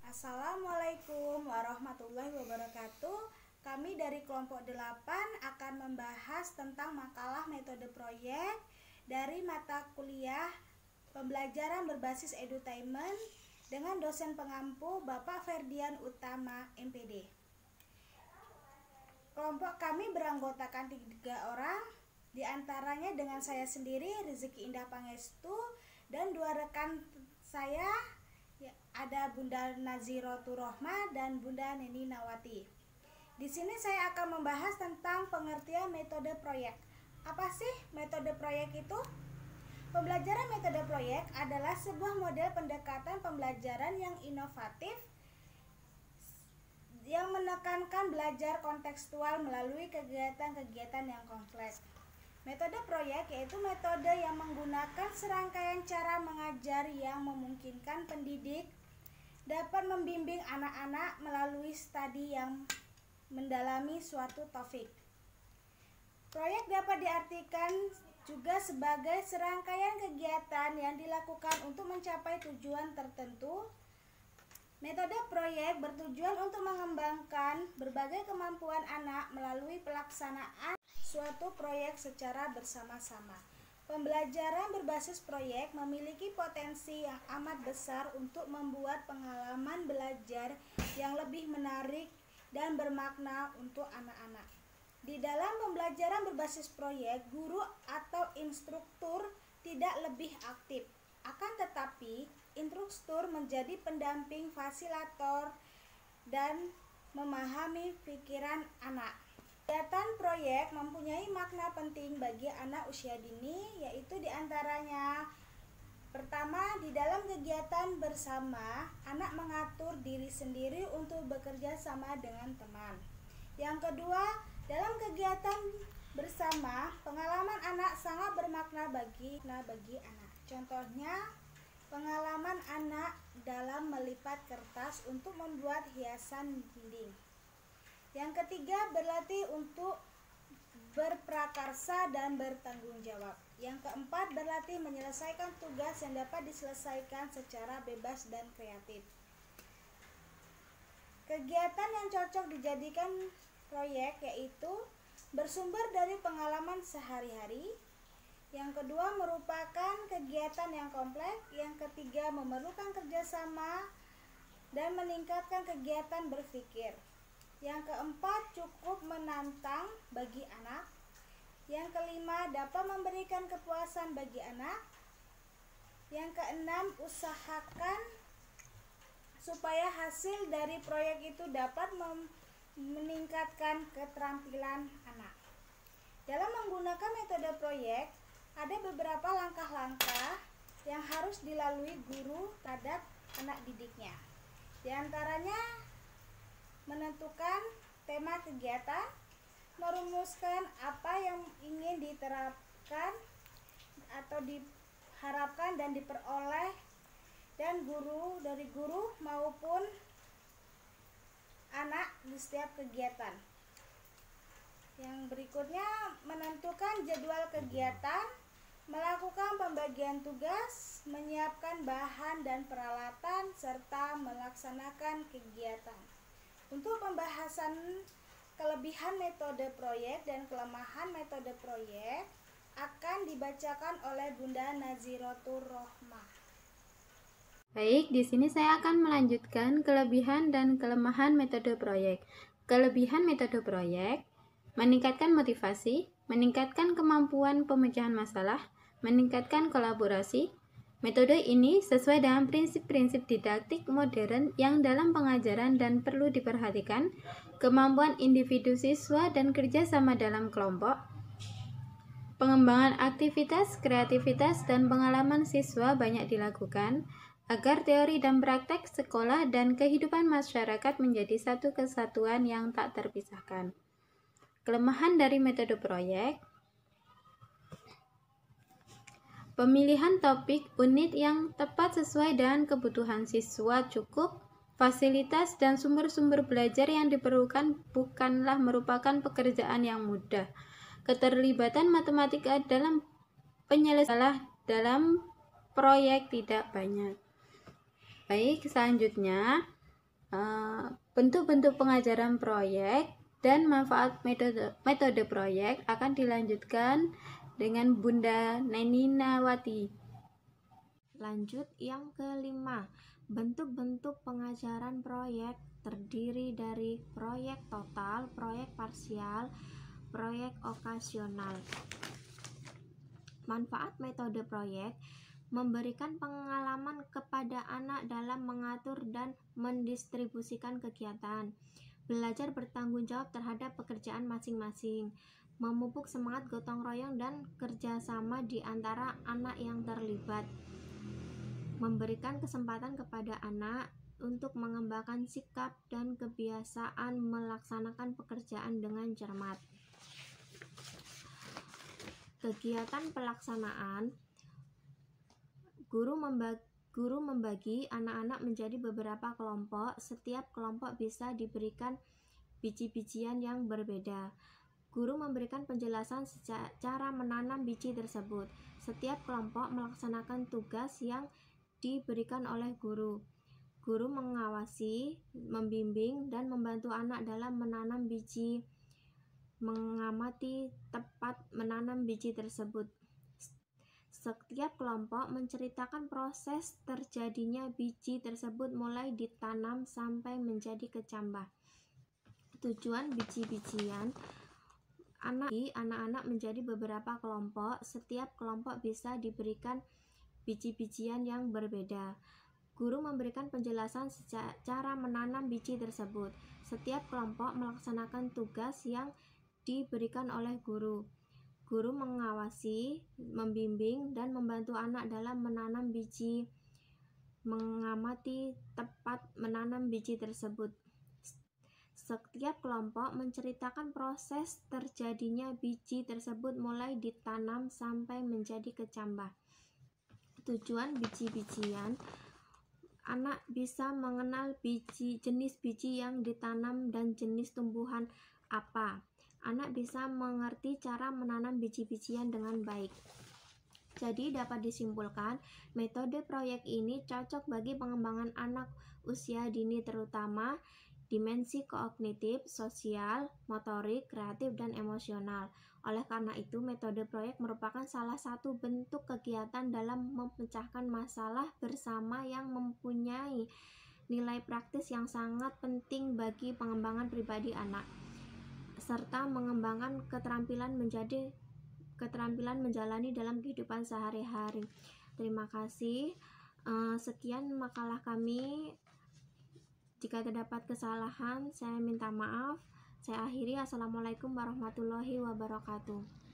Assalamualaikum warahmatullahi wabarakatuh. Kami dari kelompok 8 akan membahas tentang makalah metode proyek dari mata kuliah pembelajaran berbasis edutainment dengan dosen pengampu Bapak Ferdian Utama, MPD. Kelompok kami beranggotakan 3 orang, diantaranya dengan saya sendiri, Rizky Indah Pangestu, dan 2 rekan saya, ada Bunda Nazirotur Rohmah dan Bunda Neni Nawati. Di sini saya akan membahas tentang pengertian metode proyek. Apa sih metode proyek itu? Pembelajaran metode proyek adalah sebuah model pendekatan pembelajaran yang inovatif yang menekankan belajar kontekstual melalui kegiatan-kegiatan yang kompleks. Metode proyek yaitu metode yang menggunakan serangkaian cara mengajar yang memungkinkan pendidik dapat membimbing anak-anak melalui studi yang mendalami suatu topik. Proyek dapat diartikan juga sebagai serangkaian kegiatan yang dilakukan untuk mencapai tujuan tertentu. Metode proyek bertujuan untuk mengembangkan berbagai kemampuan anak melalui pelaksanaan suatu proyek secara bersama-sama. Pembelajaran berbasis proyek memiliki potensi yang amat besar untuk membuat pengalaman belajar yang lebih menarik dan bermakna untuk anak-anak. Di dalam pembelajaran berbasis proyek, guru atau instruktur tidak lebih aktif. Akan tetapi, instruktur menjadi pendamping fasilitator dan memahami pikiran anak. Kegiatan proyek mempunyai makna penting bagi anak usia dini, yaitu diantaranya: pertama, di dalam kegiatan bersama, anak mengatur diri sendiri untuk bekerja sama dengan teman. Yang kedua, dalam kegiatan bersama, pengalaman anak sangat bermakna bagi anak. Contohnya, pengalaman anak dalam melipat kertas untuk membuat hiasan dinding. Yang ketiga, berlatih untuk berprakarsa dan bertanggung jawab. Yang keempat, berlatih menyelesaikan tugas yang dapat diselesaikan secara bebas dan kreatif. Kegiatan yang cocok dijadikan proyek yaitu bersumber dari pengalaman sehari-hari. Yang kedua, merupakan kegiatan yang kompleks. Yang ketiga, memerlukan kerjasama dan meningkatkan kegiatan berpikir. Yang keempat, cukup menantang bagi anak. Yang kelima, dapat memberikan kepuasan bagi anak. Yang keenam, usahakan supaya hasil dari proyek itu dapat meningkatkan keterampilan anak. Dalam menggunakan metode proyek, ada beberapa langkah-langkah yang harus dilalui guru terhadap anak didiknya. Di antaranya, menentukan tema kegiatan, merumuskan apa yang ingin diterapkan atau diharapkan dan diperoleh dan dari guru maupun anak di setiap kegiatan. Yang berikutnya, menentukan jadwal kegiatan, melakukan pembagian tugas, menyiapkan bahan dan peralatan, serta melaksanakan kegiatan. Untuk pembahasan kelebihan metode proyek dan kelemahan metode proyek akan dibacakan oleh Bunda Nazirotur Rohmah. Baik, di sini saya akan melanjutkan kelebihan dan kelemahan metode proyek. Kelebihan metode proyek: meningkatkan motivasi, meningkatkan kemampuan pemecahan masalah, meningkatkan kolaborasi. Metode ini sesuai dengan prinsip-prinsip didaktik modern yang dalam pengajaran dan perlu diperhatikan kemampuan individu siswa dan kerjasama dalam kelompok. Pengembangan aktivitas, kreativitas, dan pengalaman siswa banyak dilakukan agar teori dan praktek sekolah dan kehidupan masyarakat menjadi satu kesatuan yang tak terpisahkan. Kelemahan dari metode proyek: pemilihan topik unit yang tepat sesuai dengan kebutuhan siswa cukup, fasilitas dan sumber-sumber belajar yang diperlukan bukanlah merupakan pekerjaan yang mudah. Keterlibatan matematika dalam penyelesaian dalam proyek tidak banyak. Baik, selanjutnya bentuk-bentuk pengajaran proyek dan manfaat metode proyek akan dilanjutkan dengan Bunda Neninawati. Lanjut yang kelima, bentuk-bentuk pengajaran proyek terdiri dari proyek total, proyek parsial, proyek okasional. Manfaat metode proyek memberikan pengalaman kepada anak dalam mengatur dan mendistribusikan kegiatan, belajar bertanggung jawab terhadap pekerjaan masing-masing, memupuk semangat gotong royong dan kerjasama di antara anak yang terlibat, memberikan kesempatan kepada anak untuk mengembangkan sikap dan kebiasaan melaksanakan pekerjaan dengan cermat. Kegiatan pelaksanaan, guru membagi anak-anak menjadi beberapa kelompok. Setiap kelompok bisa diberikan biji-bijian yang berbeda. Guru memberikan penjelasan cara menanam biji tersebut. Setiap kelompok melaksanakan tugas yang diberikan oleh guru. Guru mengawasi, membimbing, dan membantu anak dalam menanam biji, mengamati tepat menanam biji tersebut. Setiap kelompok menceritakan proses terjadinya biji tersebut mulai ditanam sampai menjadi kecambah. Tujuan biji-bijian, anak-anak menjadi beberapa kelompok. Setiap kelompok bisa diberikan biji-bijian yang berbeda. Guru memberikan penjelasan cara menanam biji tersebut. Setiap kelompok melaksanakan tugas yang diberikan oleh guru. Guru mengawasi, membimbing, dan membantu anak dalam menanam biji, mengamati tepat menanam biji tersebut. Setiap kelompok menceritakan proses terjadinya biji tersebut mulai ditanam sampai menjadi kecambah. Tujuan biji-bijian, anak bisa mengenal jenis biji yang ditanam dan jenis tumbuhan apa. Anak bisa mengerti cara menanam biji-bijian dengan baik. Jadi dapat disimpulkan, metode proyek ini cocok bagi pengembangan anak usia dini, terutama dimensi kognitif, sosial, motorik, kreatif, dan emosional. Oleh karena itu, metode proyek merupakan salah satu bentuk kegiatan dalam memecahkan masalah bersama yang mempunyai nilai praktis yang sangat penting bagi pengembangan pribadi anak, serta mengembangkan keterampilan menjalani dalam kehidupan sehari-hari. Terima kasih. Sekian makalah kami. Jika terdapat kesalahan, saya minta maaf. Saya akhiri. Assalamualaikum warahmatullahi wabarakatuh.